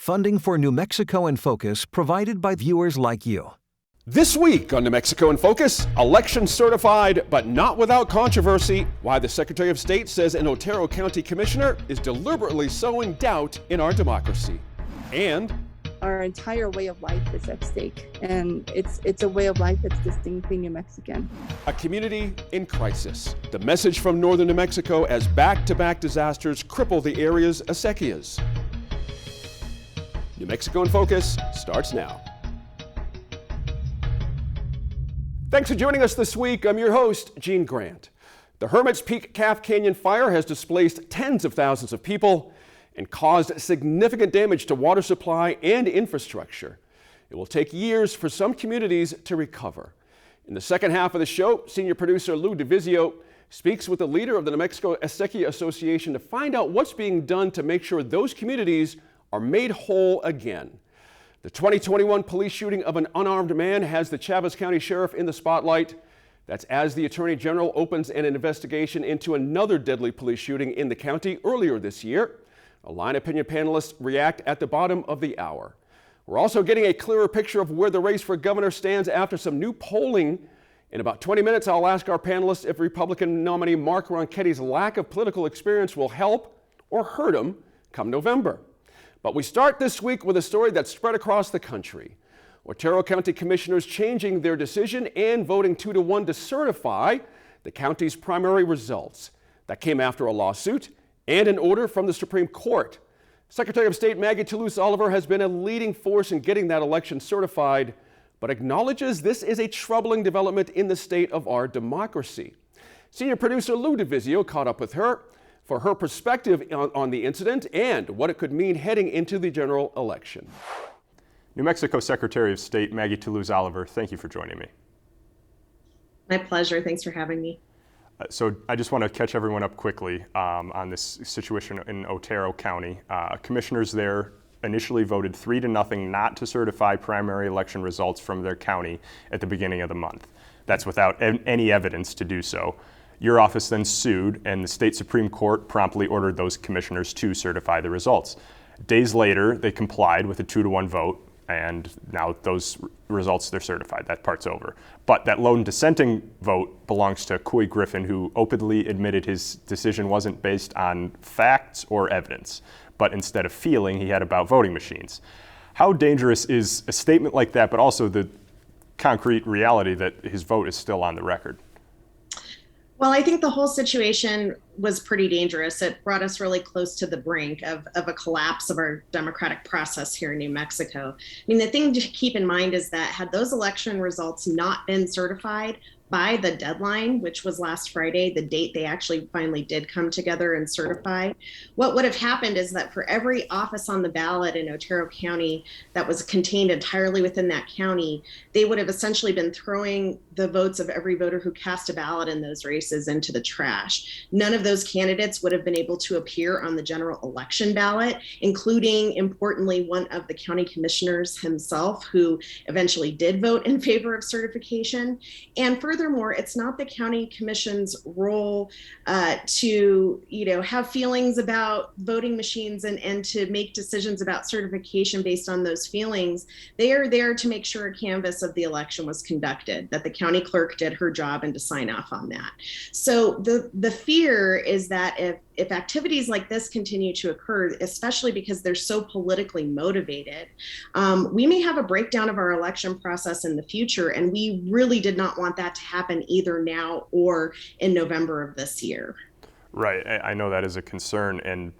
funding for New Mexico in Focus provided by viewers like you. This week on New Mexico in Focus, election certified but not without controversy, why the Secretary of State says an Otero County Commissioner is deliberately sowing doubt in our democracy. And our entire way of life is at stake, and it's a way of life that's distinctly New Mexican. A community in crisis. The message from northern New Mexico as back-to-back disasters cripple the area's acequias. New Mexico in Focus starts now. Thanks for joining us this week. I'm your host, Gene Grant. The Hermit's Peak Calf Canyon fire has displaced tens of thousands of people and caused significant damage to water supply and infrastructure. It will take years for some communities to recover. In the second half of the show, senior producer Lou DeVizio speaks with the leader of the New Mexico Acequia Association to find out what's being done to make sure those communities are made whole again. The 2021 police shooting of an unarmed man has the Chaves County Sheriff in the spotlight. That's as the Attorney General opens an investigation into another deadly police shooting in the county earlier this year. A Line Opinion panelists react at the bottom of the hour. We're also getting a clearer picture of where the race for governor stands after some new polling. In about 20 minutes, I'll ask our panelists if Republican nominee Mark Ronchetti's lack of political experience will help or hurt him come November. But we start this week with a story that's spread across the country. Otero County commissioners changing their decision and voting 2-1 to certify the county's primary results. That came after a lawsuit and an order from the Supreme Court. Secretary of State Maggie Toulouse-Oliver has been a leading force in getting that election certified, but acknowledges this is a troubling development in the state of our democracy. Senior producer Lou DeVizio caught up with her for her perspective on the incident and what it could mean heading into the general election. New Mexico Secretary of State Maggie Toulouse-Oliver, thank you for joining me. My pleasure. Thanks for having me. So I just want to catch everyone up quickly on this situation in Otero County. Commissioners there initially voted 3-0 not to certify primary election results from their county at the beginning of the month. That's without any evidence to do so. Your office then sued, and the state Supreme Court promptly ordered those commissioners to certify the results. Days later, they complied with a 2-1 vote, and now those results, they're certified. That part's over. But that lone dissenting vote belongs to Couy Griffin, who openly admitted his decision wasn't based on facts or evidence, but instead of feeling he had about voting machines. How dangerous is a statement like that, but also the concrete reality that his vote is still on the record? Well, I think the whole situation was pretty dangerous. It brought us really close to the brink of a collapse of our democratic process here in New Mexico. I mean, the thing to keep in mind is that had those election results not been certified by the deadline, which was last Friday, the date they actually finally did come together and certify, what would have happened is that for every office on the ballot in Otero County that was contained entirely within that county, they would have essentially been throwing the votes of every voter who cast a ballot in those races into the trash. None of those candidates would have been able to appear on the general election ballot, including, importantly, one of the county commissioners himself, who eventually did vote in favor of certification. And furthermore, it's not the county commission's role to, have feelings about voting machines and to make decisions about certification based on those feelings. They are there to make sure a canvass of the election was conducted, that the county clerk did her job and to sign off on that. So the fear is that if activities like this continue to occur, especially because they're so politically motivated, we may have a breakdown of our election process in the future, and we really did not want that to happen either now or in November of this year. Right, I know that is a concern, and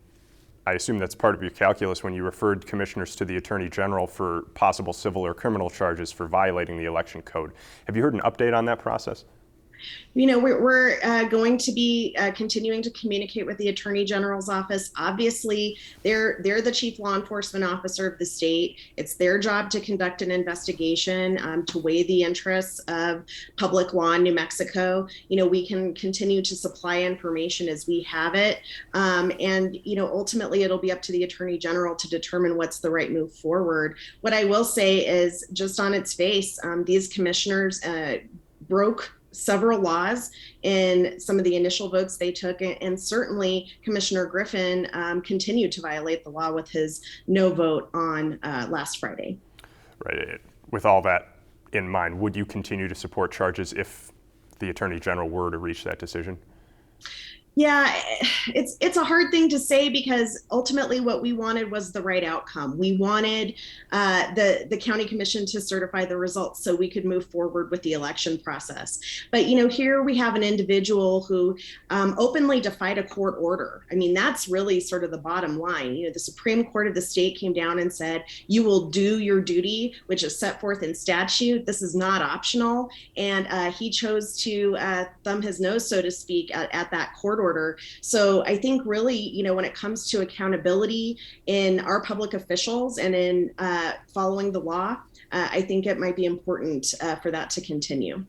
I assume that's part of your calculus when you referred commissioners to the Attorney General for possible civil or criminal charges for violating the election code. Have you heard an update on that process? We're going to be continuing to communicate with the Attorney General's office. Obviously, they're the chief law enforcement officer of the state. It's their job to conduct an investigation, to weigh the interests of public law in New Mexico. We can continue to supply information as we have it. Ultimately, it'll be up to the Attorney General to determine what's the right move forward. What I will say is, just on its face, these commissioners broke several laws in some of the initial votes they took, and certainly Commissioner Griffin continued to violate the law with his no vote on last Friday. Right. With all that in mind, would you continue to support charges if the Attorney General were to reach that decision? Yeah, it's a hard thing to say, because ultimately what we wanted was the right outcome. We wanted the county commission to certify the results so we could move forward with the election process. But here we have an individual who openly defied a court order. I mean, that's really sort of the bottom line. The Supreme Court of the state came down and said, you will do your duty, which is set forth in statute. This is not optional. And he chose to thumb his nose, so to speak, at that court order. So I think really, when it comes to accountability in our public officials and in following the law, I think it might be important for that to continue.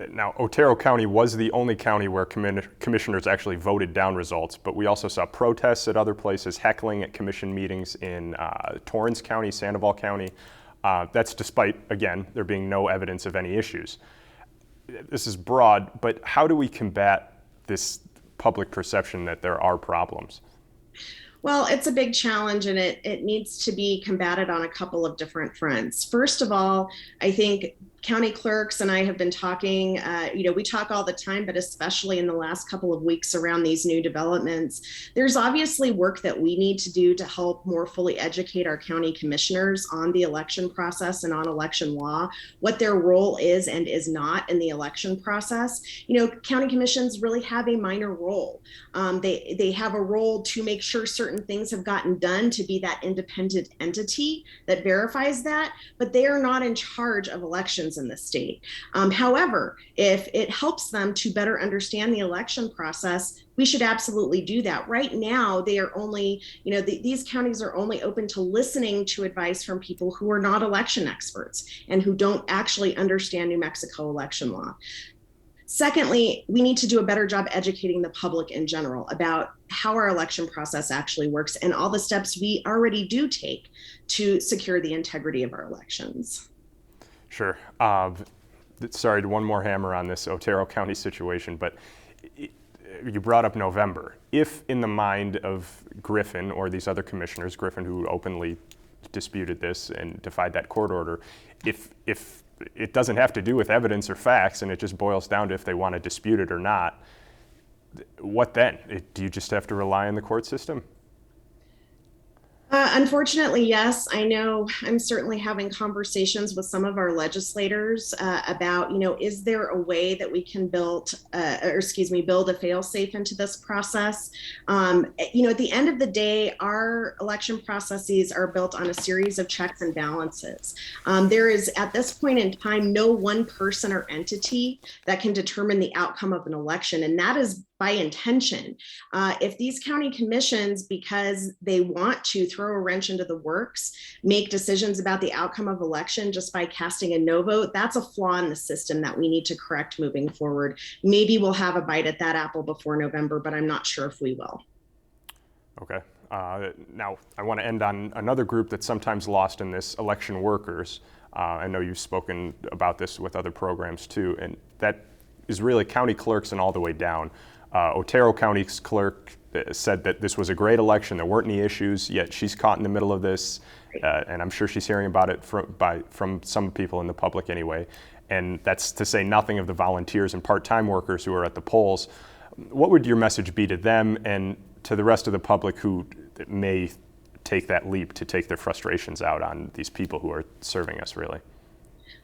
Now, Otero County was the only county where commissioners actually voted down results, but we also saw protests at other places, heckling at commission meetings in Torrance County, Sandoval County. That's despite, again, there being no evidence of any issues. This is broad, but how do we combat this public perception that there are problems? Well, it's a big challenge, and it needs to be combated on a couple of different fronts. First of all, I think county clerks and I have been talking, we talk all the time, but especially in the last couple of weeks around these new developments, there's obviously work that we need to do to help more fully educate our county commissioners on the election process and on election law, what their role is and is not in the election process. County commissions really have a minor role. They have a role to make sure certain things have gotten done, to be that independent entity that verifies that, but they are not in charge of elections in the state. However, if it helps them to better understand the election process, we should absolutely do that. Right now, they are only, these counties are only open to listening to advice from people who are not election experts and who don't actually understand New Mexico election law. Secondly, we need to do a better job educating the public in general about how our election process actually works and all the steps we already do take to secure the integrity of our elections. Sure. Sorry, one more hammer on this Otero County situation, but you brought up November. If in the mind of Griffin or these other commissioners, Griffin who openly disputed this and defied that court order, if it doesn't have to do with evidence or facts and it just boils down to if they want to dispute it or not, what then? Do you just have to rely on the court system? Unfortunately, yes. I know I'm certainly having conversations with some of our legislators about, is there a way that we can build a fail-safe into this process? At the end of the day, our election processes are built on a series of checks and balances. There is, at this point in time, no one person or entity that can determine the outcome of an election, and that is by intention. If these county commissions, because they want to throw a wrench into the works, make decisions about the outcome of election just by casting a no vote, that's a flaw in the system that we need to correct moving forward. Maybe we'll have a bite at that apple before November, but I'm not sure if we will. Okay. Now, I want to end on another group that's sometimes lost in this, election workers. I know you've spoken about this with other programs too, and that is really county clerks and all the way down. Otero County's clerk said that this was a great election, there weren't any issues, yet she's caught in the middle of this, and I'm sure she's hearing about it from some people in the public anyway. And that's to say nothing of the volunteers and part-time workers who are at the polls. What would your message be to them and to the rest of the public who may take that leap to take their frustrations out on these people who are serving us, really?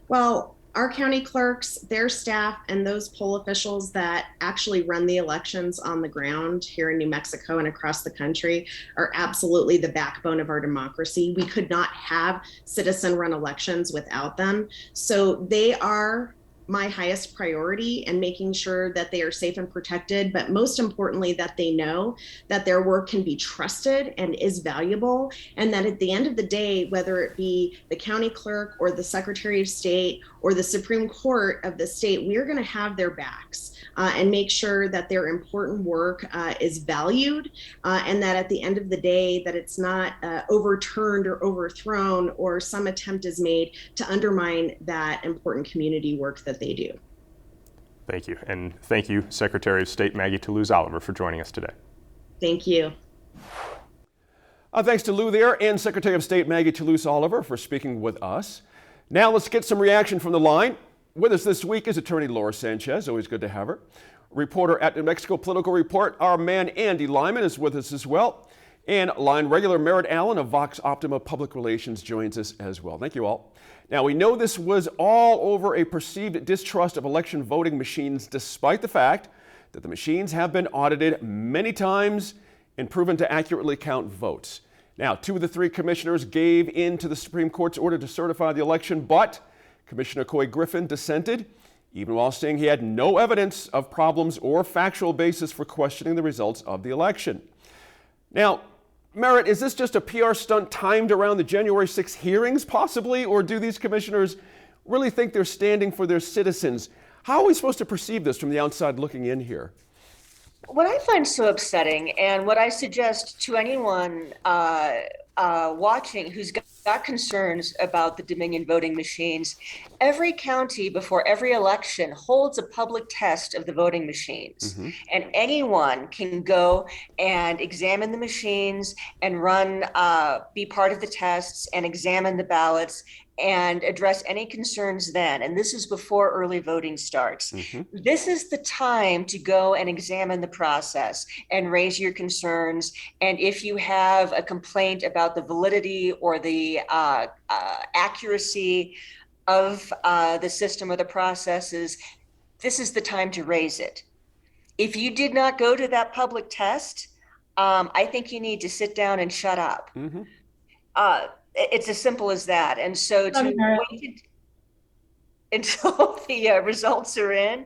Well, our county clerks, their staff, and those poll officials that actually run the elections on the ground here in New Mexico and across the country are absolutely the backbone of our democracy. We could not have citizen-run elections without them. So they are my highest priority, and making sure that they are safe and protected, but most importantly, that they know that their work can be trusted and is valuable, and that at the end of the day, whether it be the county clerk or the Secretary of State or the Supreme Court of the state, we're going to have their backs and make sure that their important work is valued, and that at the end of the day, that it's not overturned or overthrown, or some attempt is made to undermine that important community work that they do. Thank you. And thank you, Secretary of State Maggie Toulouse Oliver, for joining us today. Thank you. Thanks to Lou there and Secretary of State Maggie Toulouse Oliver for speaking with us. Now let's get some reaction from the line. With us this week is attorney Laura Sanchez. Always good to have her. Reporter at New Mexico Political Report, our man Andy Lyman is with us as well. And line regular Merritt Allen of Vox Optima Public Relations joins us as well. Thank you all. Now, we know this was all over a perceived distrust of election voting machines, despite the fact that the machines have been audited many times and proven to accurately count votes. Now, 2 of the 3 commissioners gave in to the Supreme Court's order to certify the election, but Commissioner Couy Griffin dissented, even while saying he had no evidence of problems or factual basis for questioning the results of the election. Now, Merritt, is this just a PR stunt timed around the January 6th hearings, possibly, or do these commissioners really think they're standing for their citizens? How are we supposed to perceive this from the outside looking in here? What I find so upsetting, and what I suggest to anyone watching who's got concerns about the Dominion voting machines, every county before every election holds a public test of the voting machines. Mm-hmm. And anyone can go and examine the machines and be part of the tests and examine the ballots and address any concerns then. And this is before early voting starts. Mm-hmm. This is the time to go and examine the process and raise your concerns. And if you have a complaint about the validity or the accuracy of the system or the processes, this is the time to raise it. If you did not go to that public test, I think you need to sit down and shut up. Mm-hmm. It's as simple as that. And so to wait until the results are in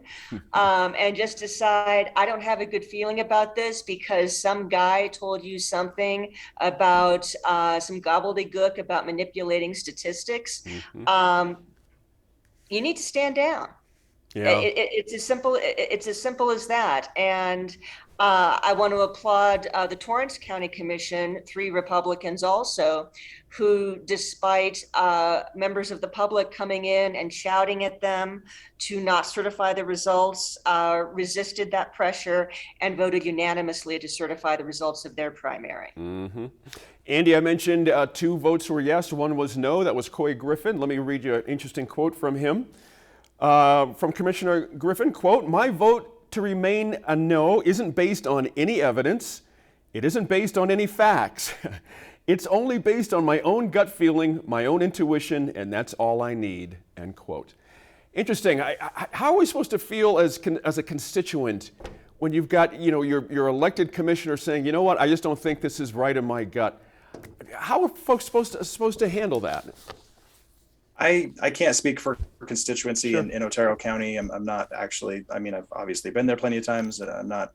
and just decide, I don't have a good feeling about this because some guy told you something about some gobbledygook about manipulating statistics, mm-hmm. You need to stand down. Yeah. It's as simple as that. And I want to applaud the Torrance County Commission, 3 Republicans also, who, despite members of the public coming in and shouting at them to not certify the results, resisted that pressure and voted unanimously to certify the results of their primary. Mm-hmm. Andy, I mentioned 2 votes were yes, 1 was no. That was Couy Griffin. Let me read you an interesting quote from him. From Commissioner Griffin, quote, "My vote to remain a no isn't based on any evidence. It isn't based on any facts. It's only based on my own gut feeling, my own intuition, and that's all I need," end quote. Interesting. How are we supposed to feel as a constituent when you've got, your elected commissioner saying, you know what, I just don't think this is right in my gut? How are folks supposed to handle that? I can't speak for constituency sure. in Otero County. I'm not actually, I've obviously been there plenty of times. I'm not,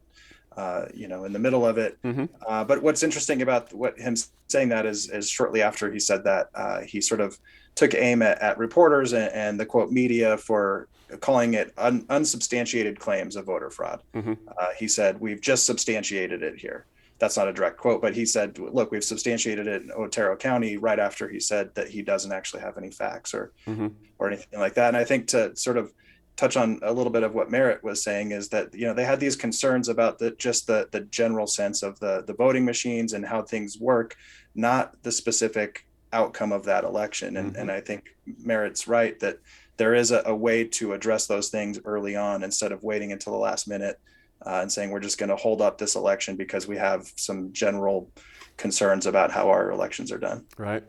in the middle of it. Mm-hmm. But what's interesting about him saying that is shortly after he said that, he sort of took aim at reporters and the quote media for calling it unsubstantiated claims of voter fraud. Mm-hmm. He said, "We've just substantiated it here." That's not a direct quote, but he said, look, we've substantiated it in Otero County right after he said that he doesn't actually have any facts or anything like that. And I think to sort of touch on a little bit of what Merritt was saying is that, they had these concerns about the general sense of the voting machines and how things work, not the specific outcome of that election. And I think Merritt's right that there is a way to address those things early on instead of waiting until the last minute. And saying we're just going to hold up this election because we have some general concerns about how our elections are done. Right.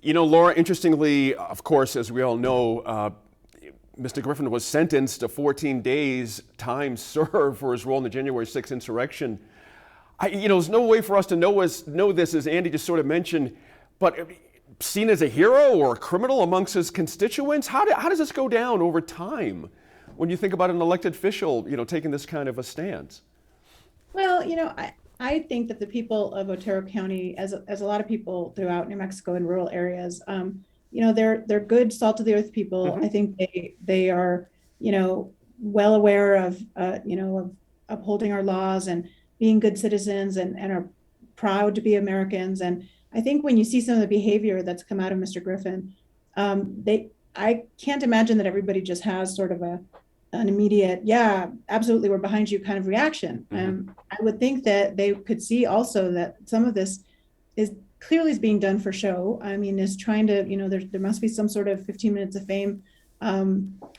Laura, interestingly, of course, as we all know, Mr. Griffin was sentenced to 14 days time served for his role in the January 6th insurrection. There's no way for us to know this, as Andy just sort of mentioned, but seen as a hero or a criminal amongst his constituents? How does this go down over time? When you think about an elected official, taking this kind of a stance? Well, I think that the people of Otero County, as a lot of people throughout New Mexico and rural areas, they're good, salt of the earth people. Mm-hmm. I think they are, well aware of, of upholding our laws and being good citizens and are proud to be Americans. And I think when you see some of the behavior that's come out of Mr. Griffin, I can't imagine that everybody just has sort of a an immediate, yeah, absolutely, we're behind you kind of reaction. I would think that they could see also that some of this is clearly is being done for show. I mean, is trying to, there must be some sort of 15 minutes of fame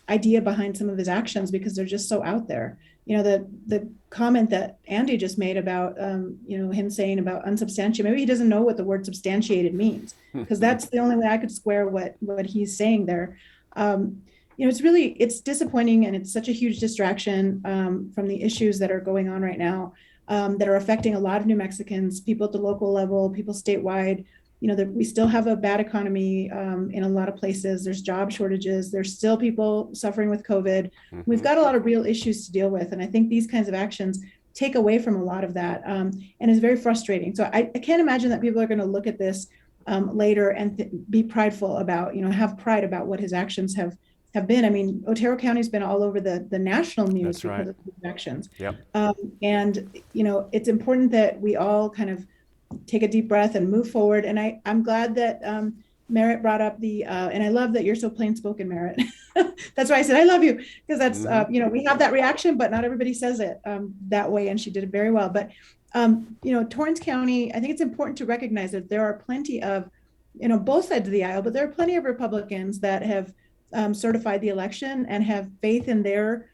idea behind some of his actions because they're just so out there. The comment that Andy just made about, him saying about unsubstantiated, maybe he doesn't know what the word substantiated means, because that's the only way I could square what he's saying there. It's disappointing, and it's such a huge distraction from the issues that are going on right now that are affecting a lot of New Mexicans, people at the local level, people statewide. We still have a bad economy in a lot of places. There's job shortages. There's still people suffering with COVID. We've got a lot of real issues to deal with. And I think these kinds of actions take away from a lot of that and is very frustrating. So I can't imagine that people are going to look at this later and be prideful about, have pride about what his actions have been. I mean, Otero County's been all over the national news because of these actions. Yep. And it's important that we all kind of take a deep breath and move forward. And I'm glad that Merritt brought up and I love that you're so plain spoken, Merritt. That's why I said, I love you, because that's, we have that reaction, but not everybody says it that way. And she did it very well. But, Torrance County, I think it's important to recognize that there are plenty of, both sides of the aisle, but there are plenty of Republicans that have certified the election and have faith in their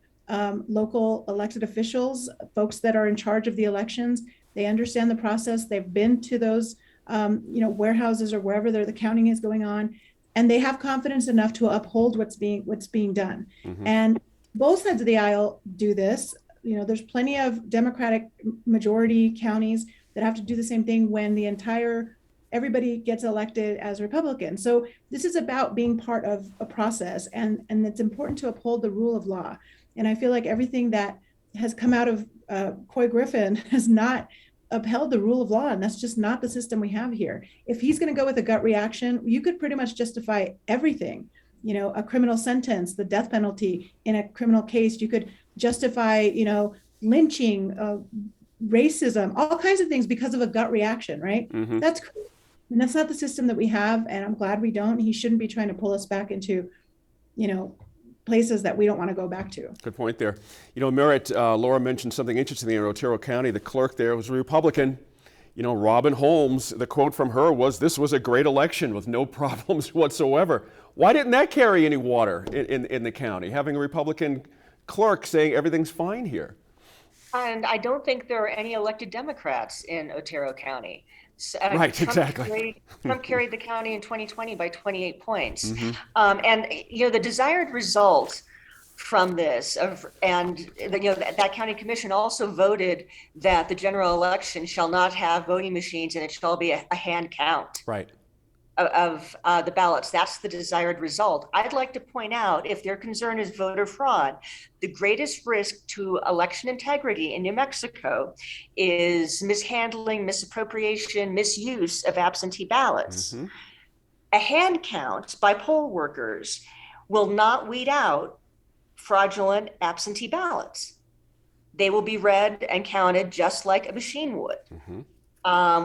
local elected officials, folks that are in charge of the elections. They understand the process. They've been to those, warehouses or wherever the counting is going on, and they have confidence enough to uphold what's being done. And both sides of the aisle do this. There's plenty of Democratic majority counties that have to do the same thing when everybody gets elected as Republican. So this is about being part of a process, and it's important to uphold the rule of law. And I feel like everything that has come out of Couy Griffin has not upheld the rule of law, and that's just not the system we have here. If he's going to go with a gut reaction, you could pretty much justify everything. A criminal sentence, the death penalty in a criminal case. You could justify, lynching, racism, all kinds of things because of a gut reaction, right? That's crazy. And that's not the system that we have, and I'm glad we don't. He shouldn't be trying to pull us back into, places that we don't want to go back to. Good point there. Merritt, Laura mentioned something interesting in Otero County. The clerk there was a Republican. Robin Holmes, the quote from her was, "This was a great election with no problems whatsoever." Why didn't that carry any water in the county, having a Republican clerk saying everything's fine here? And I don't think there are any elected Democrats in Otero County. Right, exactly. Trump carried the county in 2020 by 28 points. And, the desired result from this, that county commission also voted that the general election shall not have voting machines and it shall be a hand count. Right. Of the ballots. That's the desired result. I'd like to point out, if their concern is voter fraud, the greatest risk to election integrity in New Mexico is mishandling, misappropriation, misuse of absentee ballots. A hand count by poll workers will not weed out fraudulent absentee ballots. They will be read and counted just like a machine would.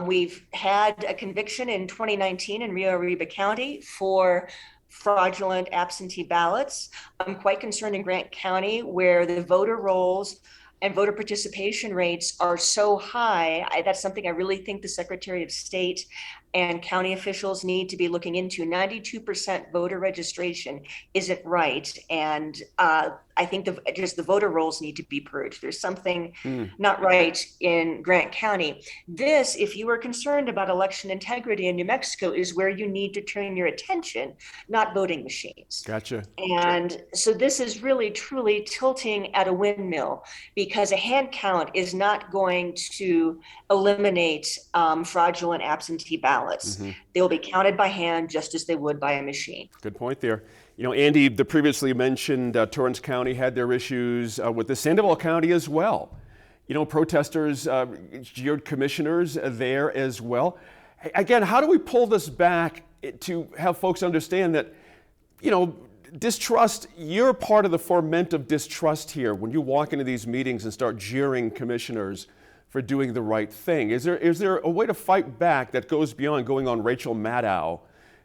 We've had a conviction in 2019 in Rio Arriba County for fraudulent absentee ballots. I'm quite concerned in Grant County, where the voter rolls and voter participation rates are so high. That's something I really think the Secretary of State and county officials need to be looking into. 92% voter registration isn't right. And I think just the voter rolls need to be purged. There's something not right in Grant County. This, if you are concerned about election integrity in New Mexico, is where you need to turn your attention, not voting machines. Gotcha. And so this is really, truly tilting at a windmill, because a hand count is not going to eliminate fraudulent absentee ballots. They will be counted by hand just as they would by a machine. Good point there. Andy, the previously mentioned Torrance County had their issues with the Sandoval County as well. Protesters jeered commissioners there as well. Again, how do we pull this back to have folks understand that, distrust, you're part of the ferment of distrust here when you walk into these meetings and start jeering commissioners for doing the right thing? Is there a way to fight back that goes beyond going on Rachel Maddow,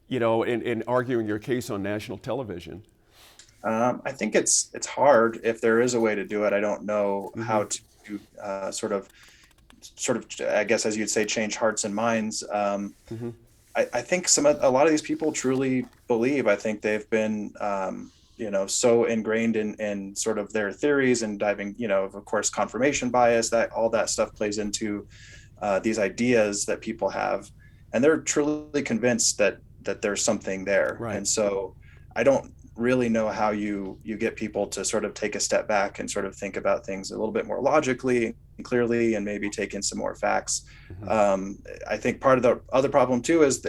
and arguing your case on national television? I think it's hard if there is a way to do it. I don't know how to sort of, I guess, as you'd say, change hearts and minds. I think a lot of these people truly believe. I think they've been, so ingrained in sort of their theories and diving, of course, confirmation bias, that all that stuff plays into these ideas that people have, and they're truly convinced that there's something there. Right. And so I don't really know how you get people to sort of take a step back and sort of think about things a little bit more logically and clearly, and maybe take in some more facts. I think part of the other problem too is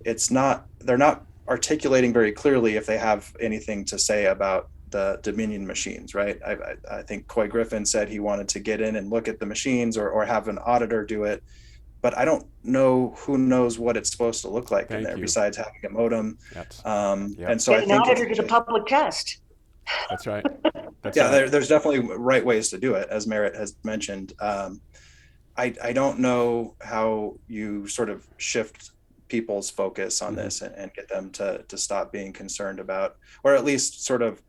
they're not articulating very clearly if they have anything to say about the Dominion machines, right? I think Coy Griffin said he wanted to get in and look at the machines or have an auditor do it, but I don't know who knows what it's supposed to look like in there besides having a modem. And so I think an auditor did a public test. That's right. There's definitely right ways to do it, as Merritt has mentioned. I don't know how you sort of shift people's focus on this and get them to stop being concerned about, or at least sort of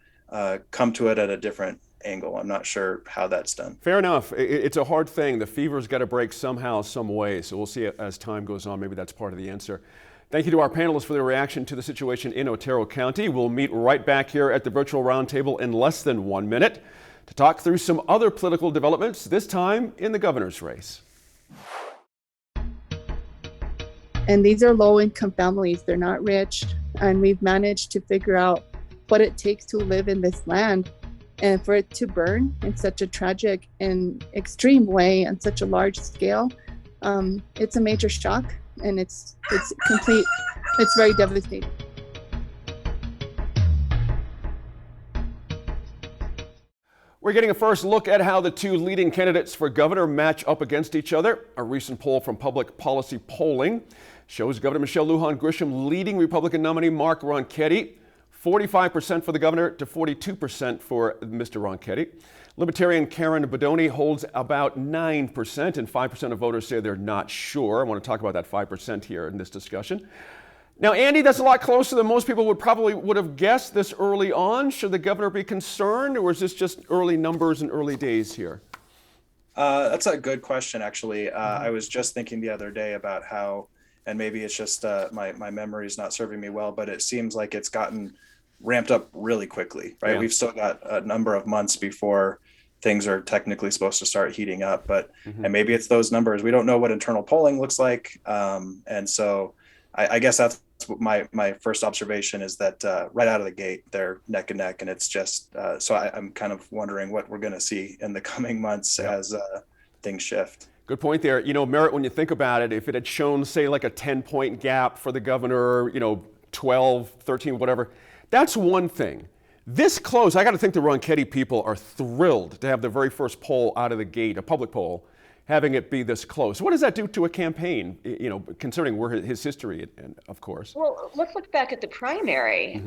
come to it at a different angle. I'm not sure how that's done. Fair enough. It's a hard thing. The fever's got to break somehow, some way. So we'll see as time goes on. Maybe that's part of the answer. Thank you to our panelists for their reaction to the situation in Otero County. We'll meet right back here at the virtual roundtable in less than 1 minute to talk through some other political developments, this time in the governor's race. And these are low-income families. They're not rich. And we've managed to figure out what it takes to live in this land. And for it to burn in such a tragic and extreme way on such a large scale, it's a major shock, and it's very devastating. We're getting a first look at how the two leading candidates for governor match up against each other. A recent poll from Public Policy Polling shows Governor Michelle Lujan Grisham leading Republican nominee Mark Ronchetti, 45% for the governor to 42% for Mr. Ronchetti. Libertarian Karen Bedonie holds about 9%, and 5% of voters say they're not sure. I want to talk about that 5% here in this discussion. Now, Andy, that's a lot closer than most people would have guessed this early on. Should the governor be concerned, or is this just early numbers and early days here? That's a good question, actually. I was just thinking the other day about how, and maybe it's just my memory is not serving me well, but it seems like it's gotten ramped up really quickly, right? Yeah. We've still got a number of months before things are technically supposed to start heating up, but and maybe it's those numbers. We don't know what internal polling looks like, and so I guess that's my first observation is that right out of the gate they're neck and neck, and it's just so I'm kind of wondering what we're going to see in the coming months as things shift. Good point there. Merritt, when you think about it, if it had shown, say, like a 10-point gap for the governor, 12, 13, whatever, that's one thing. This close, I got to think the Ronchetti people are thrilled to have the very first poll out of the gate, a public poll, having it be this close. What does that do to a campaign, considering where his history, of course? Well, let's look back at the primary.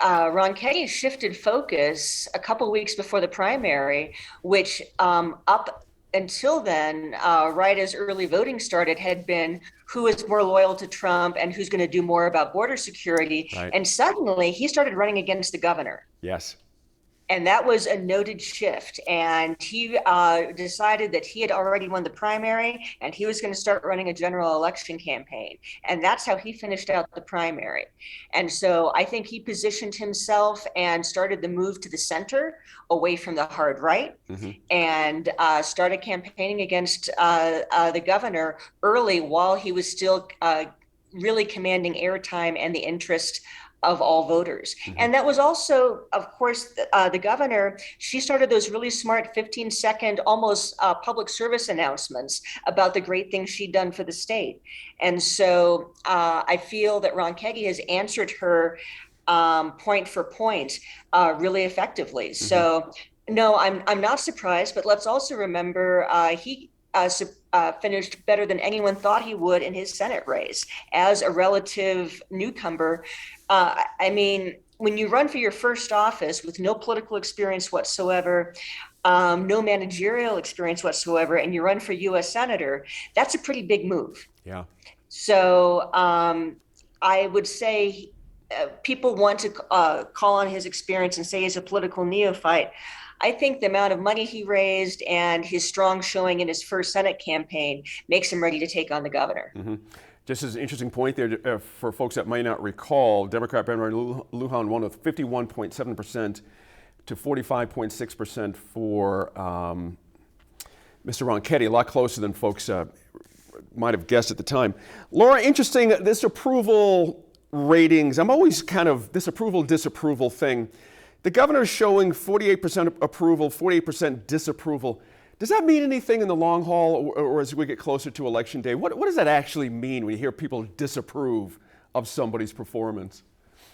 Ronchetti shifted focus a couple weeks before the primary, which up until then, right as early voting started, had been who is more loyal to Trump and who's going to do more about border security. Right. And suddenly he started running against the governor. Yes. And that was a noted shift. And he decided that he had already won the primary and he was going to start running a general election campaign. And that's how he finished out the primary. And so I think he positioned himself and started the move to the center, away from the hard right, and started campaigning against the governor early while he was still really commanding airtime and the interest of all voters. And that was also, of course, the governor, she started those really smart 15-second, almost public service announcements about the great things she'd done for the state. And so I feel that Ronchetti has answered her point for point really effectively. So no, I'm not surprised, but let's also remember he finished better than anyone thought he would in his Senate race as a relative newcomer. I mean, when you run for your first office with no political experience whatsoever, no managerial experience whatsoever, and you run for U.S. Senator, that's a pretty big move. Yeah. So I would say people want to call on his experience and say he's a political neophyte. I think the amount of money he raised and his strong showing in his first Senate campaign makes him ready to take on the governor. Mm-hmm. Just as an interesting point there for folks that might not recall, Democrat Bernard Lujan won with 51.7% to 45.6% for Mr. Ronchetti, a lot closer than folks might have guessed at the time. Laura, interesting, this approval ratings, I'm always kind of this approval-disapproval thing. The governor's showing 48% approval, 48% disapproval. Does that mean anything in the long haul or as we get closer to Election Day? What does that actually mean when you hear people disapprove of somebody's performance?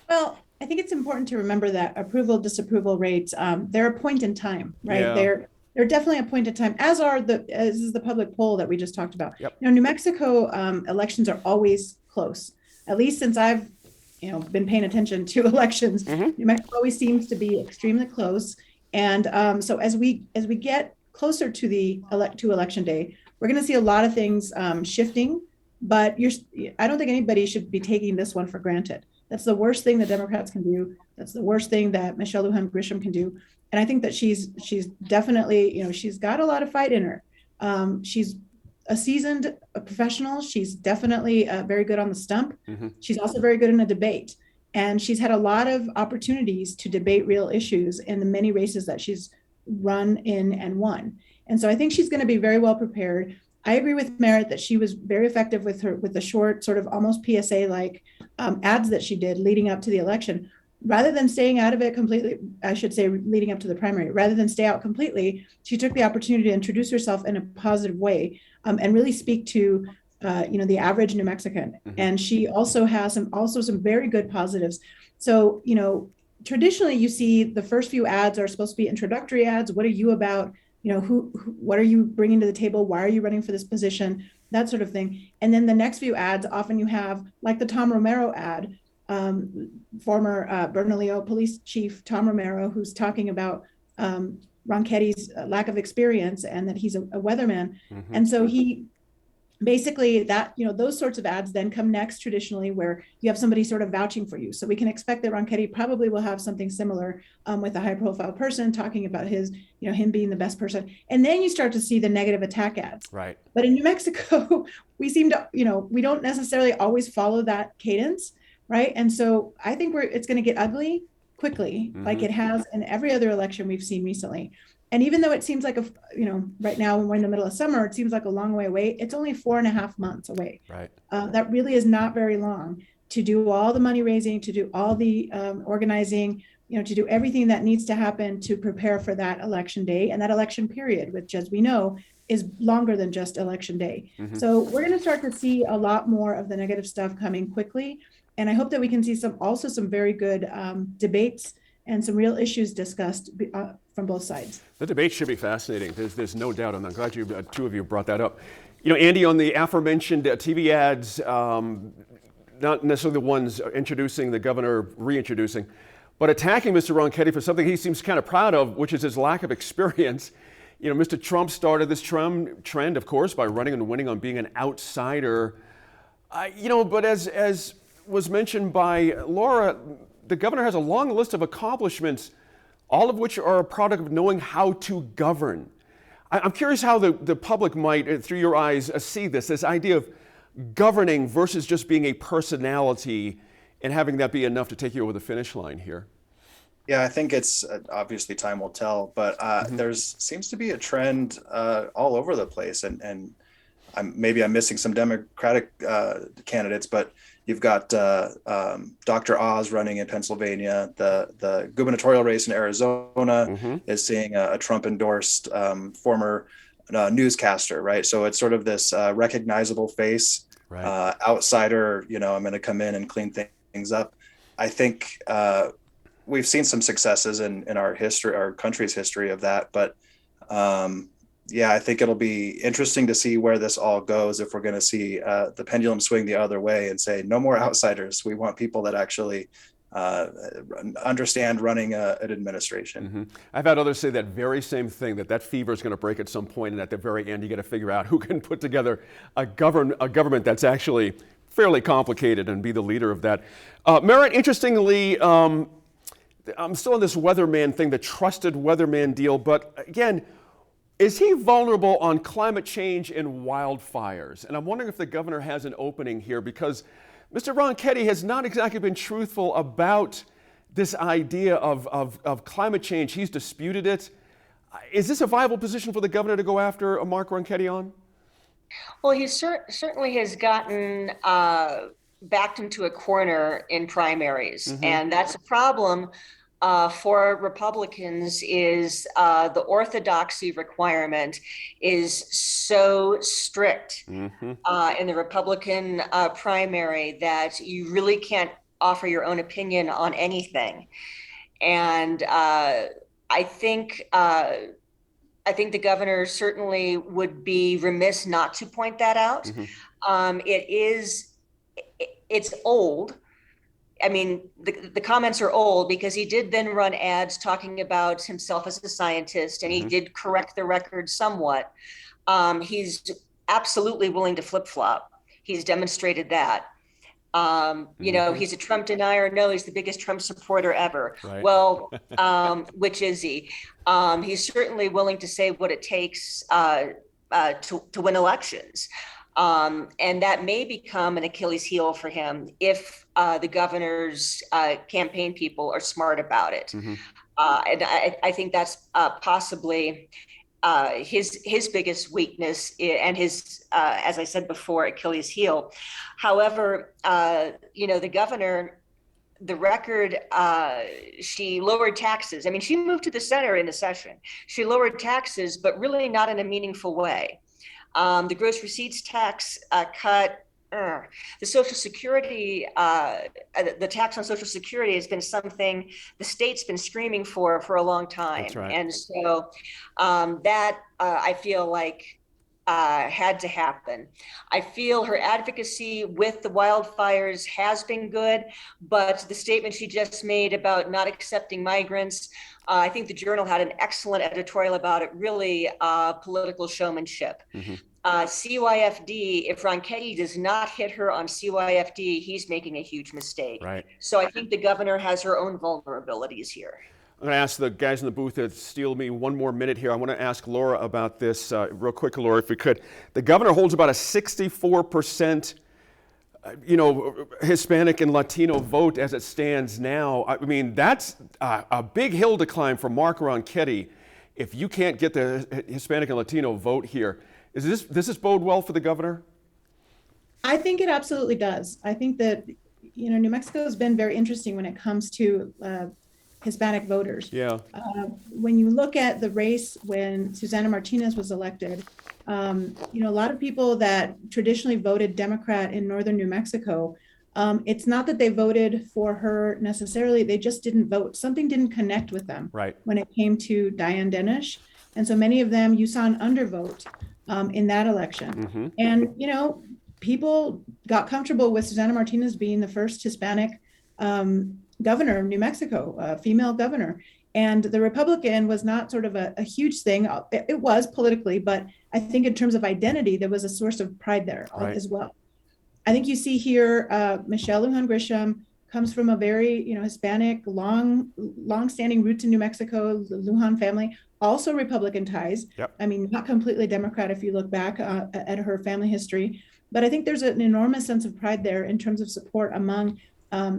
Well, I think it's important to remember that approval, disapproval rates, they're a point in time, right? Yeah. They're definitely a point in time, as is the public poll that we just talked about. Yep. New Mexico elections are always close, at least since I've been paying attention to elections. Mm-hmm. New Mexico always seems to be extremely close. And so as we get closer to Election Day, we're going to see a lot of things shifting, but I don't think anybody should be taking this one for granted. That's the worst thing that Democrats can do. That's the worst thing that Michelle Lujan Grisham can do. And I think that she's definitely, she's got a lot of fight in her. She's a seasoned professional. She's definitely very good on the stump. Mm-hmm. She's also very good in a debate. And she's had a lot of opportunities to debate real issues in the many races that she's run in and won. And so I think she's going to be very well prepared. I agree with Merritt that she was very effective with the short, sort of almost PSA-like ads that she did leading up to the election. Rather than staying out of it completely, I should say leading up to the primary, rather than stay out completely, she took the opportunity to introduce herself in a positive way and really speak to the average New Mexican. Mm-hmm. And she also has some very good positives. So, traditionally you see the first few ads are supposed to be introductory ads. What are you about? What are you bringing to the table? Why are you running for this position? That sort of thing. And then the next few ads, often you have like the Tom Romero ad, former Bernalillo Police Chief Tom Romero, who's talking about Ronchetti's lack of experience and that he's a weatherman. Mm-hmm. And so he basically those sorts of ads then come next traditionally where you have somebody sort of vouching for you. So we can expect that Ronchetti probably will have something similar with a high profile person talking about him being the best person. And then you start to see the negative attack ads. Right. But in New Mexico, we seem to, we don't necessarily always follow that cadence. Right. And so I think it's going to get ugly quickly, Mm-hmm. like it has in every other election we've seen recently. And even though it seems like right now when we're in the middle of summer, it seems like a long way away. It's only 4.5 months away. Right. That really is not very long to do all the money raising, to do all the organizing, to do everything that needs to happen to prepare for that election day and that election period, which, as we know, is longer than just election day. Mm-hmm. So we're going to start to see a lot more of the negative stuff coming quickly. And I hope that we can see some very good debates and some real issues discussed from both sides. The debate should be fascinating. There's no doubt. I'm glad two of you brought that up. Andy, on the aforementioned TV ads, not necessarily the ones introducing the governor, reintroducing, but attacking Mr. Ronchetti for something he seems kind of proud of, which is his lack of experience. Mr. Trump started this trend, of course, by running and winning on being an outsider. But as was mentioned by Laura, the governor has a long list of accomplishments, all of which are a product of knowing how to govern. I'm curious how the public might, through your eyes, see this idea of governing versus just being a personality and having that be enough to take you over the finish line here. Yeah, I think it's obviously time will tell, but there's seems to be a trend all over the place, and I'm missing some Democratic candidates, but you've got Dr. Oz running in Pennsylvania. The gubernatorial race in Arizona is seeing a Trump-endorsed former newscaster, right? So it's sort of this recognizable face, right. Outsider. I'm going to come in and clean things up. I think we've seen some successes in our history, our country's history of that, but I think it'll be interesting to see where this all goes if we're going to see the pendulum swing the other way and say, no more outsiders. We want people that actually understand running an administration. Mm-hmm. I've had others say that very same thing, that fever is going to break at some point, and at the very end, you got to figure out who can put together a government that's actually fairly complicated and be the leader of that. Merritt, interestingly, I'm still on this weatherman thing, the trusted weatherman deal, but again, is he vulnerable on climate change and wildfires? And I'm wondering if the governor has an opening here, because Mr. Ronchetti has not exactly been truthful about this idea of climate change. He's disputed it. Is this a viable position for the governor to go after Mark Ronchetti on? Well, he certainly has gotten backed into a corner in primaries, and that's a problem for Republicans. Is the orthodoxy requirement is so strict in the Republican primary that you really can't offer your own opinion on anything. And I think the governor certainly would be remiss not to point that out. It's old. I mean, the comments are old because he did then run ads talking about himself as a scientist, and he did correct the record somewhat. He's absolutely willing to flip-flop. He's demonstrated that. You know, he's a Trump denier. No, he's the biggest Trump supporter ever. Right. Well, which is he? He's certainly willing to say what it takes to win elections. And that may become an Achilles heel for him if the governor's campaign people are smart about it. And I think that's possibly his biggest weakness and his, as I said before, Achilles heel. However, you know, the governor, the record, she lowered taxes. I mean, she moved to the center in the session. She lowered taxes, but really not in a meaningful way. The gross receipts tax cut. The Social Security, the tax on Social Security has been something the state's been screaming for a long time. That's right. And so that I feel like had to happen. I feel her advocacy with the wildfires has been good, but the statement she just made about not accepting migrants, I think the Journal had an excellent editorial about it, really political showmanship. CYFD, if Ronchetti does not hit her on CYFD, he's making a huge mistake. Right. So I think the governor has her own vulnerabilities here. I'm going to ask the guys in the booth to steal me one more minute here. I want to ask Laura about this real quick, Laura, if we could. The governor holds about a 64%, Hispanic and Latino vote as it stands now. I mean, that's a big hill to climb for Mark Ronchetti if you can't get the Hispanic and Latino vote here. Does this bode well for the governor? I think it absolutely does. I think that, New Mexico has been very interesting when it comes to Hispanic voters. Yeah. When you look at the race when Susana Martinez was elected, a lot of people that traditionally voted Democrat in northern New Mexico, it's not that they voted for her necessarily, they just didn't vote. Something didn't connect with them when it came to Diane Dennis. And so many of them, you saw an undervote in that election. And, people got comfortable with Susana Martinez being the first Hispanic governor of New Mexico, a female governor. And the Republican was not sort of a huge thing. It was politically, but I think in terms of identity, there was a source of pride there as well. I think you see here, Michelle Lujan Grisham comes from a very, Hispanic, long-standing roots in New Mexico, the Lujan family, also Republican ties. I mean, not completely Democrat if you look back at her family history. But I think there's an enormous sense of pride there in terms of support among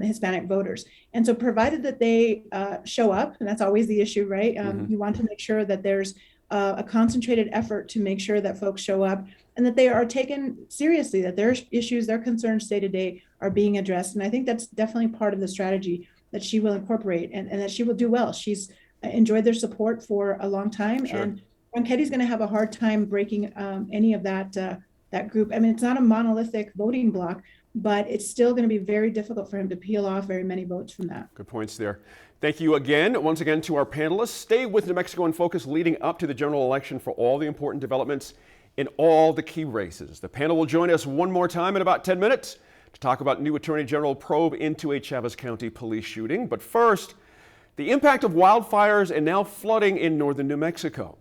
Hispanic voters. And so provided that they show up, and that's always the issue, right? You want to make sure that there's a concentrated effort to make sure that folks show up and that they are taken seriously, that their issues, their concerns day to day are being addressed. And I think that's definitely part of the strategy that she will incorporate and that she will do well. She's enjoyed their support for a long time. And Ronchetti's going to have a hard time breaking any of that group. I mean, it's not a monolithic voting bloc, but it's still going to be very difficult for him to peel off very many votes from that. Good points there. Thank you once again to our panelists. Stay with New Mexico in Focus leading up to the general election for all the important developments in all the key races. The panel will join us one more time in about 10 minutes to talk about new Attorney General probe into a Chaves County police shooting. But first, the impact of wildfires and now flooding in northern New Mexico.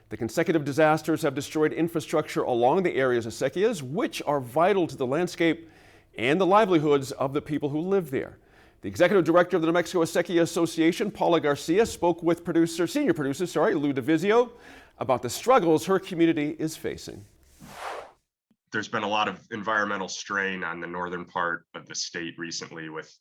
The consecutive disasters have destroyed infrastructure along the area's acequias, which are vital to the landscape and the livelihoods of the people who live there. The executive director of the New Mexico Acequia Association, Paula Garcia, spoke with senior producer, Lou DeVizio, about the struggles her community is facing. There's been a lot of environmental strain on the northern part of the state recently with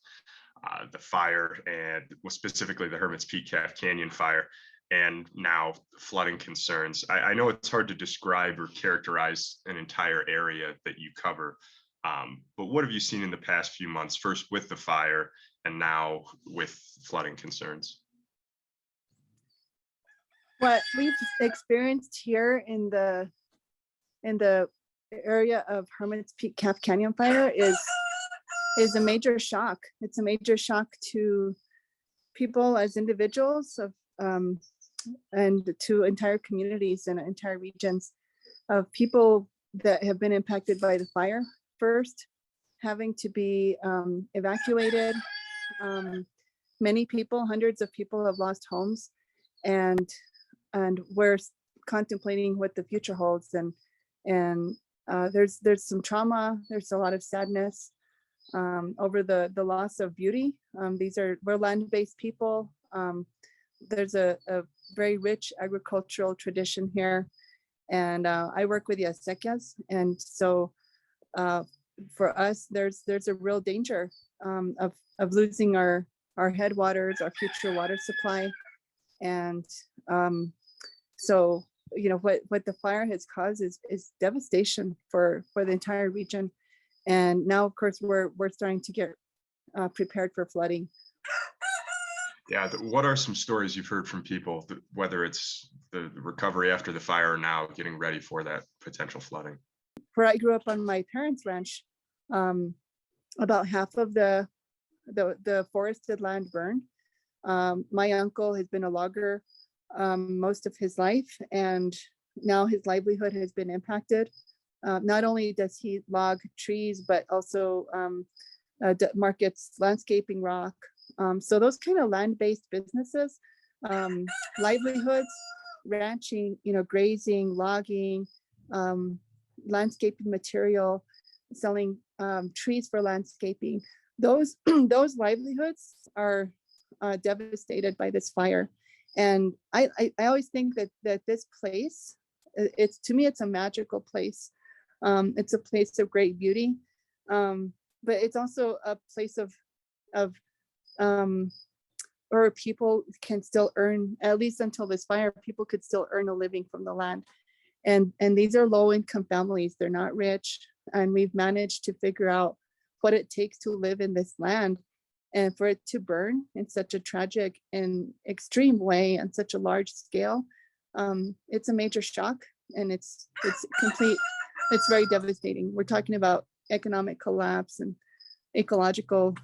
the fire, and specifically the Hermit's Peak Calf Canyon fire, and now flooding concerns. I know it's hard to describe or characterize an entire area that you cover, but what have you seen in the past few months, first with the fire and now with flooding concerns? What we've experienced here in the area of Hermit's Peak Calf Canyon fire is a major shock. It's a major shock to people as individuals and to entire communities and entire regions of people that have been impacted by the fire first, having to be evacuated. Many people, hundreds of people have lost homes, and we're contemplating what the future holds. And there's some trauma. There's a lot of sadness over the loss of beauty. We're land-based people. There's a very rich agricultural tradition here, and I work with the acequias, and so for us, there's a real danger of losing our headwaters, our future water supply, and so what the fire has caused is devastation for the entire region. And now, of course, we're starting to get prepared for flooding. Yeah, what are some stories you've heard from people, whether it's the recovery after the fire or now getting ready for that potential flooding? Where I grew up on my parents' ranch, about half of the forested land burned. My uncle has been a logger most of his life, and now his livelihood has been impacted. Not only does he log trees, but also markets landscaping rock. So those kind of land-based businesses, livelihoods, ranching, grazing, logging, landscaping material, selling trees for landscaping. Those livelihoods are devastated by this fire. And I always think that this place, to me, it's a magical place. It's a place of great beauty, but it's also a place of where people can still earn, at least until this fire, people could still earn a living from the land. And these are low-income families. They're not rich, and we've managed to figure out what it takes to live in this land, and for it to burn in such a tragic and extreme way on such a large scale. It's a major shock, and it's very devastating. We're talking about economic collapse and ecological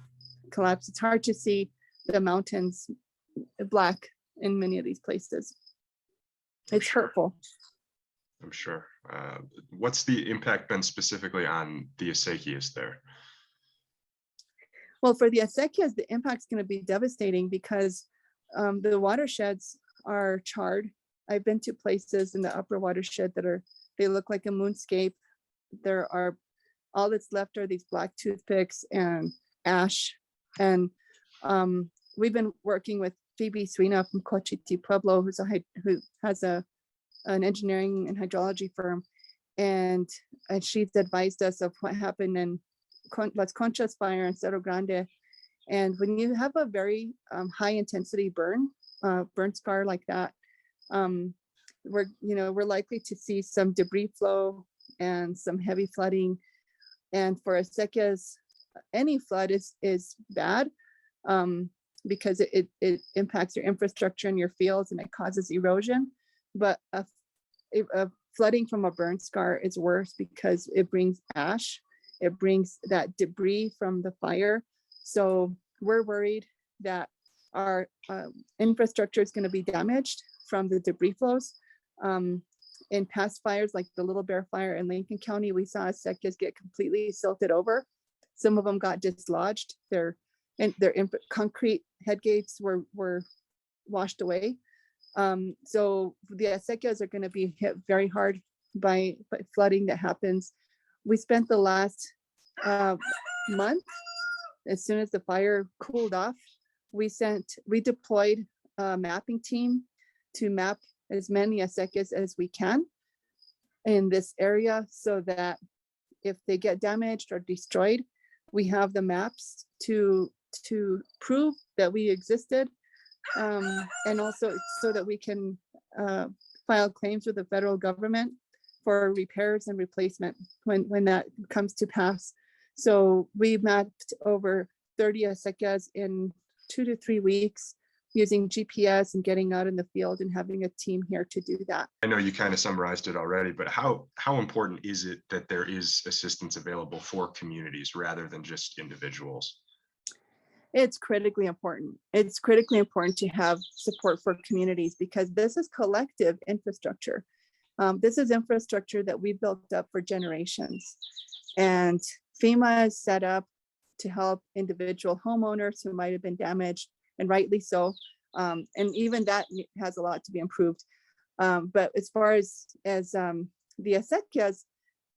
collapse. It's hard to see the mountains black in many of these places. It's hurtful. I'm sure. What's the impact been specifically on the acequias there? Well, for the acequias, the impact's going to be devastating because the watersheds are charred. I've been to places in the upper watershed they look like a moonscape. There are, all that's left are these black toothpicks and ash. And we've been working with Phoebe Suina from Cochiti Pueblo, who has an engineering and hydrology firm, and she's advised us of what happened in Las Conchas fire in Cerro Grande. And when you have a very high intensity burn scar like that, we're likely to see some debris flow and some heavy flooding. And for acequias, any flood is bad because it impacts your infrastructure and your fields, and it causes erosion. But a flooding from a burn scar is worse because it brings ash. It brings that debris from the fire. So we're worried that our infrastructure is going to be damaged from the debris flows. In past fires, like the Little Bear fire in Lincoln County, we saw acequias get completely silted over. Some of them got dislodged. Their concrete head gates were washed away. So the acequias are going to be hit very hard by flooding that happens. We spent the last month, as soon as the fire cooled off, we deployed a mapping team to map as many acequias as we can in this area, so that if they get damaged or destroyed, we have the maps to prove that we existed, and also so that we can file claims with the federal government for repairs and replacement when that comes to pass. So we mapped over 30 acequias in 2 to 3 weeks using GPS and getting out in the field and having a team here to do that. I know you kind of summarized it already, but how important is it that there is assistance available for communities rather than just individuals? It's critically important. It's critically important to have support for communities, because this is collective infrastructure. This is infrastructure that we built up for generations. And FEMA is set up to help individual homeowners who might have been damaged, and rightly so. And even that has a lot to be improved. But as far as the acequias,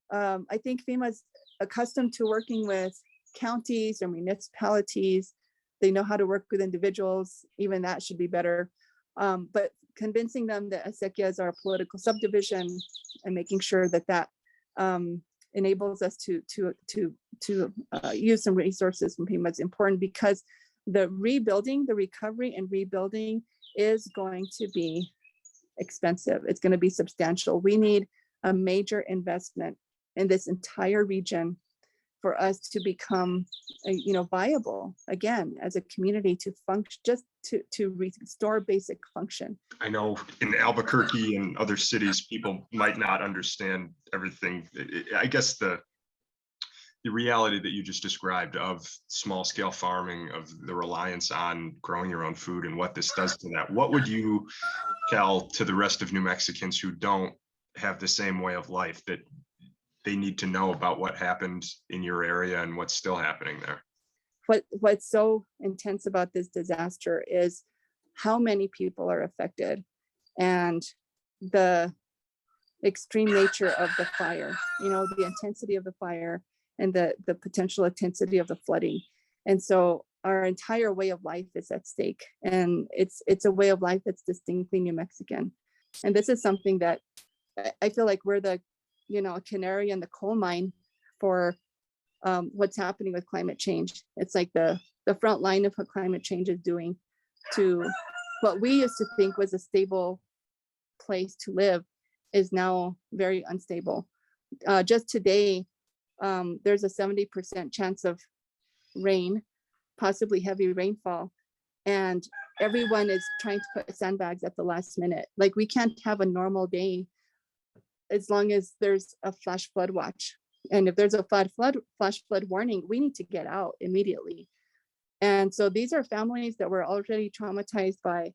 I think FEMA's accustomed to working with counties or municipalities. They know how to work with individuals. Even that should be better. But convincing them that acequias are a political subdivision and making sure that enables us to use some resources from FEMA is important, because the recovery and rebuilding is going to be expensive. It's going to be substantial. We need a major investment in this entire region for us to become, viable again as a community, to function, just to restore basic function. I know in Albuquerque and other cities, people might not understand everything. I guess the reality that you just described of small scale farming, of the reliance on growing your own food and what this does to that, what would you tell to the rest of New Mexicans who don't have the same way of life, that they need to know about what happened in your area and what's still happening there? What's so intense about this disaster is how many people are affected, and the extreme nature of the fire, the intensity of the fire, and the potential intensity of the flooding. And so our entire way of life is at stake, and it's a way of life that's distinctly New Mexican. And this is something that I feel like we're the a canary in the coal mine for what's happening with climate change. It's like the front line of what climate change is doing to what we used to think was a stable place to live is now very unstable. Just today, there's a 70% chance of rain, possibly heavy rainfall, and everyone is trying to put sandbags at the last minute. Like, we can't have a normal day as long as there's a flash flood watch. And if there's a flash flood warning, we need to get out immediately. And so these are families that were already traumatized by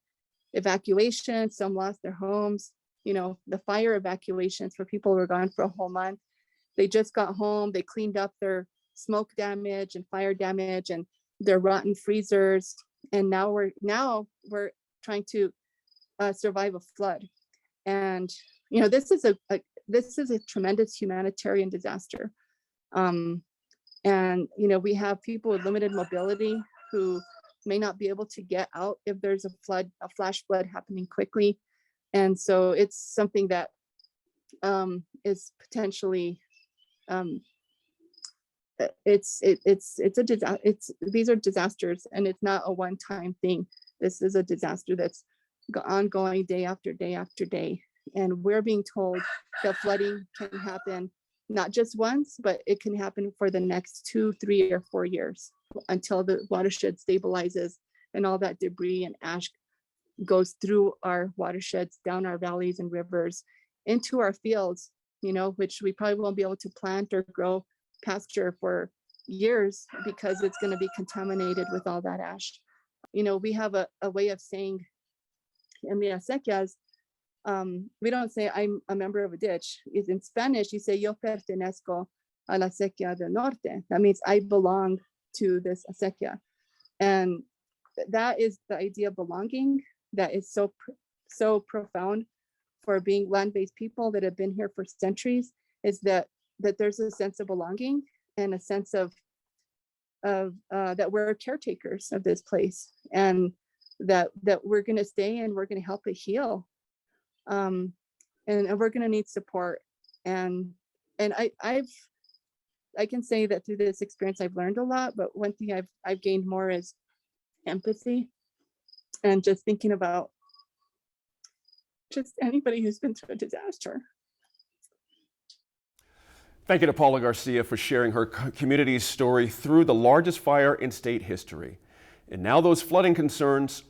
evacuation. Some lost their homes, the fire evacuations for people who were gone for a whole month. They just got home, they cleaned up their smoke damage and fire damage and their rotten freezers. And now we're trying to survive a flood. And this is a tremendous humanitarian disaster. And we have people with limited mobility who may not be able to get out if there's a flash flood happening quickly. And so it's something that is potentially these are disasters, and it's not a one-time thing. This is a disaster that's ongoing day after day after day. And we're being told that flooding can happen not just once, but it can happen for the next 2, 3, or 4 years until the watershed stabilizes and all that debris and ash goes through our watersheds, down our valleys and rivers, into our fields, which we probably won't be able to plant or grow pasture for years because it's going to be contaminated with all that ash. We have a way of saying in the acequias, we don't say I'm a member of a ditch. In Spanish, you say yo pertenezco a la acequia del norte. That means I belong to this acequia. And that is the idea of belonging that is so profound for being land-based people that have been here for centuries, is that there's a sense of belonging and a sense of that we're caretakers of this place, and that we're going to stay and we're going to help it heal, and we're going to need support. And I can say that through this experience I've learned a lot, but one thing I've gained more is empathy, and just thinking about just anybody who's been through a disaster. Thank you to Paula Garcia for sharing her community's story through the largest fire in state history. And now those flooding concerns,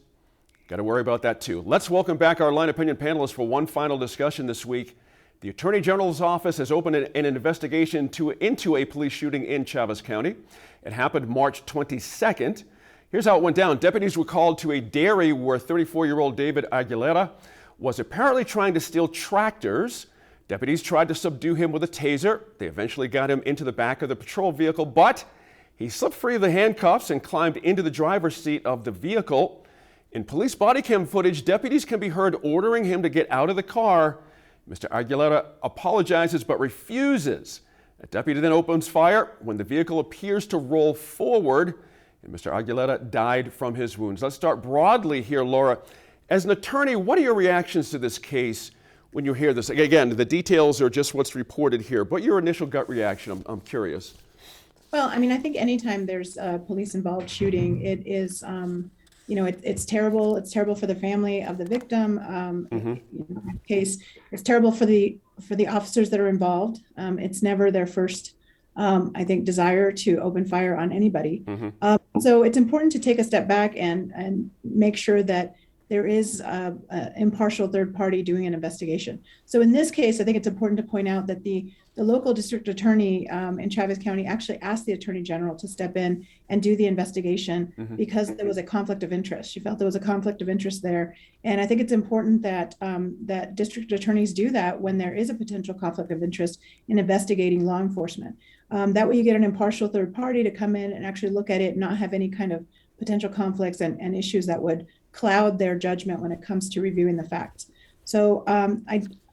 got to worry about that too. Let's welcome back our Line Opinion panelists for one final discussion this week. The Attorney General's office has opened an investigation into a police shooting in Chaves County. It happened March 22nd. Here's how it went down. Deputies were called to a dairy where 34-year-old David Aguilera was apparently trying to steal tractors. Deputies tried to subdue him with a taser. They eventually got him into the back of the patrol vehicle, but he slipped free of the handcuffs and climbed into the driver's seat of the vehicle. In police body cam footage, deputies can be heard ordering him to get out of the car. Mr. Aguilera apologizes but refuses. A deputy then opens fire when the vehicle appears to roll forward, and Mr. Aguilera died from his wounds. Let's start broadly here, Laura. As an attorney, what are your reactions to this case when you hear this? Again, the details are just what's reported here, but your initial gut reaction, I'm curious. Well, I mean, I think anytime there's a police-involved shooting, it is, it's terrible. It's terrible for the family of the victim. In that case, it's terrible for the officers that are involved. It's never their first, I think, desire to open fire on anybody. So it's important to take a step back and make sure that there is an impartial third party doing an investigation. So in this case, I think it's important to point out that the local district attorney in Chaves County actually asked the attorney general to step in and do the investigation because there was a conflict of interest. She felt there was a conflict of interest there. And I think it's important that that district attorneys do that when there is a potential conflict of interest in investigating law enforcement. That way you get an impartial third party to come in and actually look at it, not have any kind of potential conflicts and issues that would cloud their judgment when it comes to reviewing the facts. So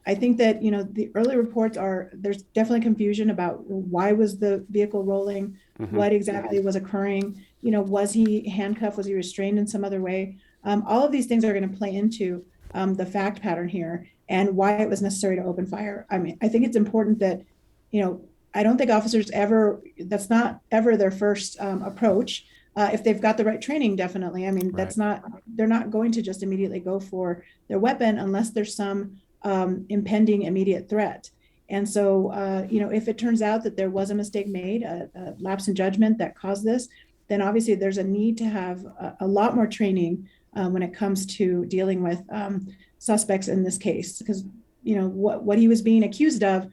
I think that, the early reports there's definitely confusion about why was the vehicle rolling, what exactly was occurring, was he handcuffed, was he restrained in some other way? All of these things are going to play into the fact pattern here and why it was necessary to open fire. I mean, I think it's important that, I don't think officers that's not ever their first approach. If they've got the right training, definitely. I mean, they're not going to just immediately go for their weapon unless there's some impending immediate threat. And so, if it turns out that there was a mistake made, a lapse in judgment that caused this, then obviously there's a need to have a lot more training when it comes to dealing with suspects in this case. Because, what he was being accused of,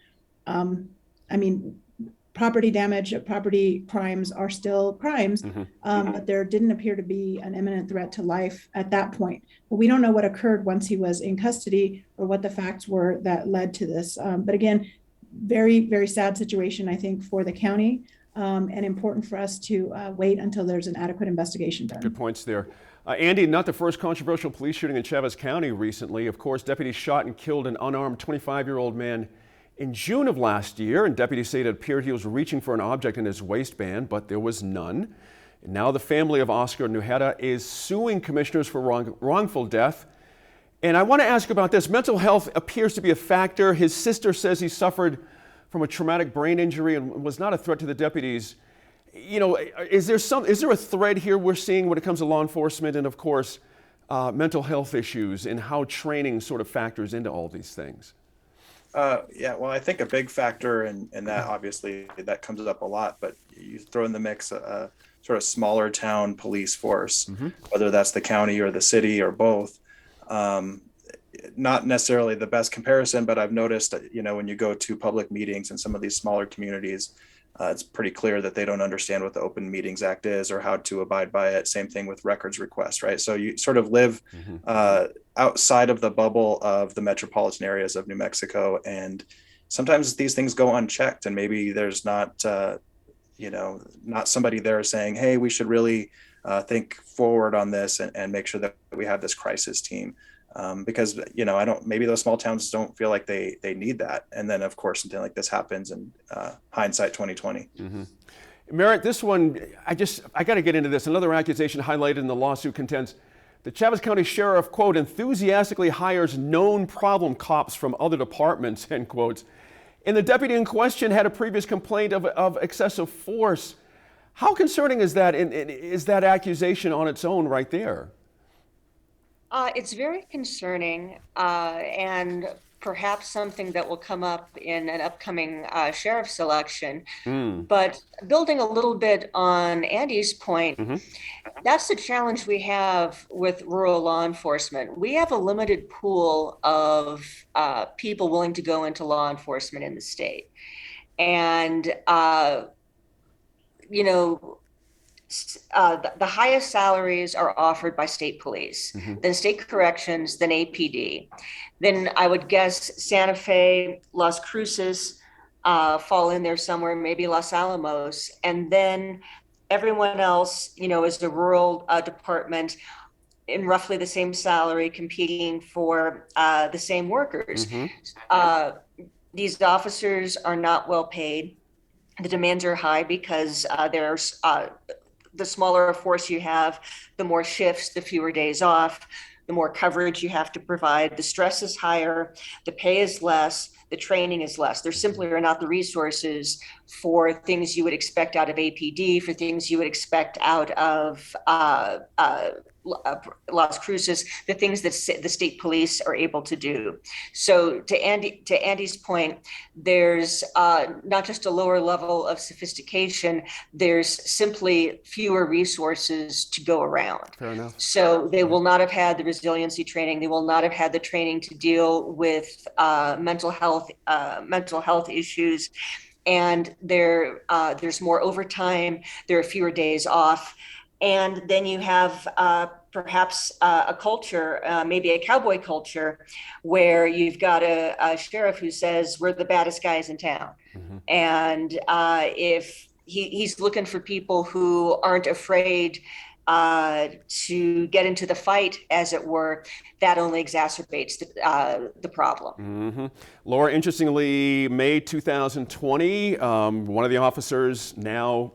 property damage, property crimes are still crimes, but there didn't appear to be an imminent threat to life at that point. But we don't know what occurred once he was in custody or what the facts were that led to this. But again, very, very sad situation, I think, for the county, and important for us to wait until there's an adequate investigation done. Good points there. Andy, not the first controversial police shooting in Chaves County recently. Of course, deputies shot and killed an unarmed 25-year-old man in June of last year, and deputies say it appeared he was reaching for an object in his waistband, but there was none. And now the family of Oscar Nujera is suing commissioners for wrongful death. And I want to ask about this. Mental health appears to be a factor. His sister says he suffered from a traumatic brain injury and was not a threat to the deputies. Is there a thread here we're seeing when it comes to law enforcement and, of course, mental health issues and how training sort of factors into all these things? Well, I think a big factor in that, obviously, that comes up a lot, but you throw in the mix a sort of smaller town police force, whether that's the county or the city or both. Not necessarily the best comparison, but I've noticed that, when you go to public meetings in some of these smaller communities, it's pretty clear that they don't understand what the Open Meetings Act is or how to abide by it. Same thing with records requests, right? So you sort of live outside of the bubble of the metropolitan areas of New Mexico. And sometimes these things go unchecked, and maybe there's not somebody there saying, hey, we should really think forward on this and make sure that we have this crisis team. Because, maybe those small towns don't feel like they need that. And then, of course, something like this happens, and hindsight 2020. Merritt, this one, I got to get into this. Another accusation highlighted in the lawsuit contends the Chaves County Sheriff, quote, enthusiastically hires known problem cops from other departments, end quotes. And the deputy in question had a previous complaint of excessive force. How concerning is that? Is that accusation on its own right there? It's very concerning, and perhaps something that will come up in an upcoming sheriff's election. But building a little bit on Andy's point, that's the challenge we have with rural law enforcement. We have a limited pool of people willing to go into law enforcement in the state. And, you know, the highest salaries are offered by state police, then state corrections, then APD. Then I would guess Santa Fe, Las Cruces fall in there somewhere, maybe Los Alamos. And then everyone else, you know, is the rural department in roughly the same salary competing for the same workers. These officers are not well paid. The demands are high because there's the smaller a force you have, the more shifts, the fewer days off, the more coverage you have to provide. The stress is higher, the pay is less, the training is less. There simply are not the resources for things you would expect out of APD, for things you would expect out of Las Cruces, the things that the state police are able to do. So to Andy's point, there's not just a lower level of sophistication, there's simply fewer resources to go around. Fair enough. So they will not have had the resiliency training. They will not have had the training to deal with mental health issues. And there's more overtime. There are fewer days off. And then you have perhaps a culture, maybe a cowboy culture, where you've got a sheriff who says, we're the baddest guys in town. And if he's looking for people who aren't afraid to get into the fight, as it were, that only exacerbates the problem. Laura, interestingly, May 2020, one of the officers now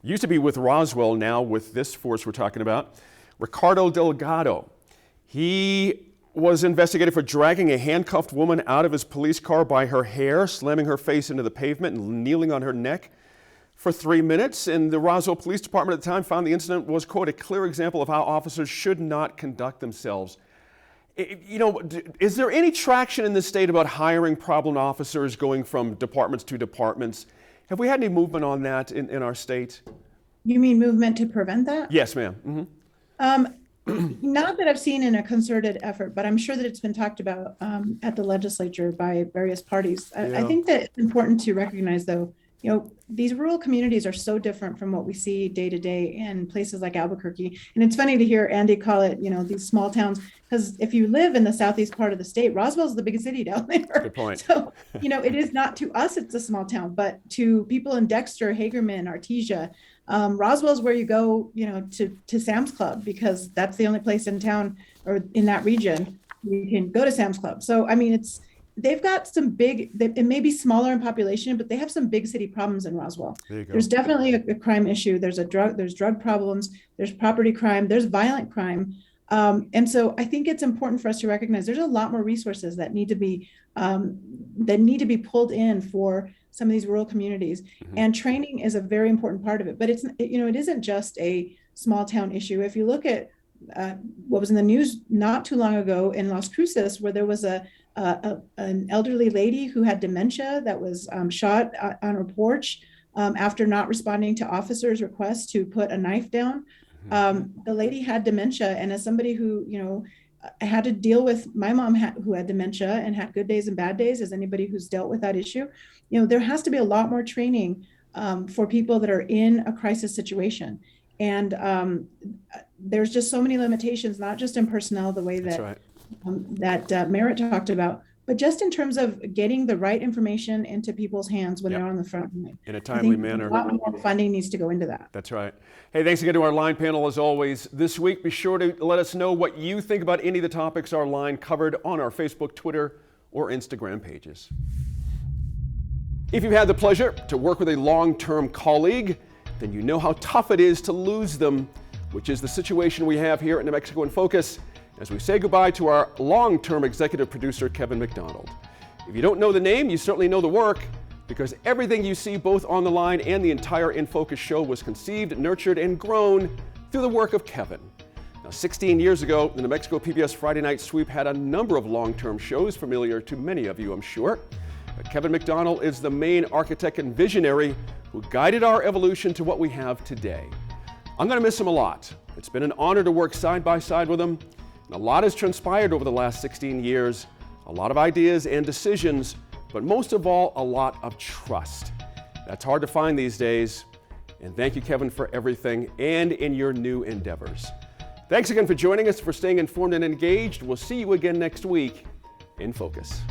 used to be with Roswell, now with this force we're talking about, Ricardo Delgado. He was investigated for dragging a handcuffed woman out of his police car by her hair, slamming her face into the pavement and kneeling on her neck for 3 minutes. And the Roswell Police Department at the time found the incident was, quote, a clear example of how officers should not conduct themselves. You know, is there any traction in the state about hiring problem officers, going from departments to departments? Have we had any movement on that in our state? You mean movement to prevent that? Yes, ma'am. Not that I've seen in a concerted effort, but I'm sure that it's been talked about at the legislature by various parties. I think that it's important to recognize, though, you know, these rural communities are so different from what we see day to day in places like Albuquerque. And it's funny to hear Andy call it, you know, these small towns, because if you live in the southeast part of the state, Roswell's the biggest city down there. Good point. So, you know, it is not to us, it's a small town, but to people in Dexter, Hagerman, Artesia, Roswell's where you go, you know, to Sam's Club, because that's the only place in town or in that region you can go to Sam's Club. So, I mean, they've got some big, it may be smaller in population, but they have some big city problems in Roswell. There's definitely a crime issue. There's drug problems, there's property crime, there's violent crime. And so I think it's important for us to recognize there's a lot more resources that need to be pulled in for some of these rural communities. And training is a very important part of it, but it isn't just a small town issue. If you look at what was in the news not too long ago in Las Cruces, where there was an elderly lady who had dementia that was shot on her porch after not responding to officers' requests to put a knife down. The lady had dementia, and as somebody who, you know, had to deal with my mom who had dementia and had good days and bad days, as anybody who's dealt with that issue, you know, there has to be a lot more training for people that are in a crisis situation. And there's just so many limitations, not just in personnel, the way that that Merritt talked about, but just in terms of getting the right information into people's hands when they're on the front line. In a timely manner. A lot more funding needs to go into that. That's right. Hey, thanks again to our line panel as always. This week, be sure to let us know what you think about any of the topics our line covered on our Facebook, Twitter, or Instagram pages. If you've had the pleasure to work with a long-term colleague, then you know how tough it is to lose them, which is the situation we have here at New Mexico in Focus as we say goodbye to our long-term executive producer, Kevin McDonald. If you don't know the name, you certainly know the work, because everything you see both on the line and the entire In Focus show was conceived, nurtured, and grown through the work of Kevin. Now, 16 years ago, the New Mexico PBS Friday Night Sweep had a number of long-term shows familiar to many of you, I'm sure. But Kevin McDonald is the main architect and visionary who guided our evolution to what we have today. I'm going to miss him a lot. It's been an honor to work side by side with him. And a lot has transpired over the last 16 years, a lot of ideas and decisions, but most of all, a lot of trust. That's hard to find these days. And thank you, Kevin, for everything and in your new endeavors. Thanks again for joining us, for staying informed and engaged. We'll see you again next week in Focus.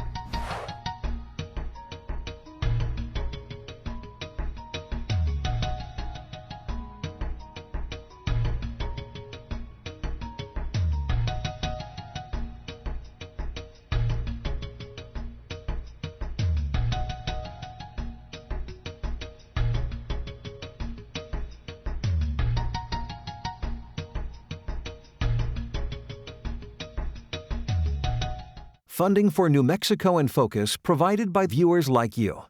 Funding for New Mexico in Focus provided by viewers like you.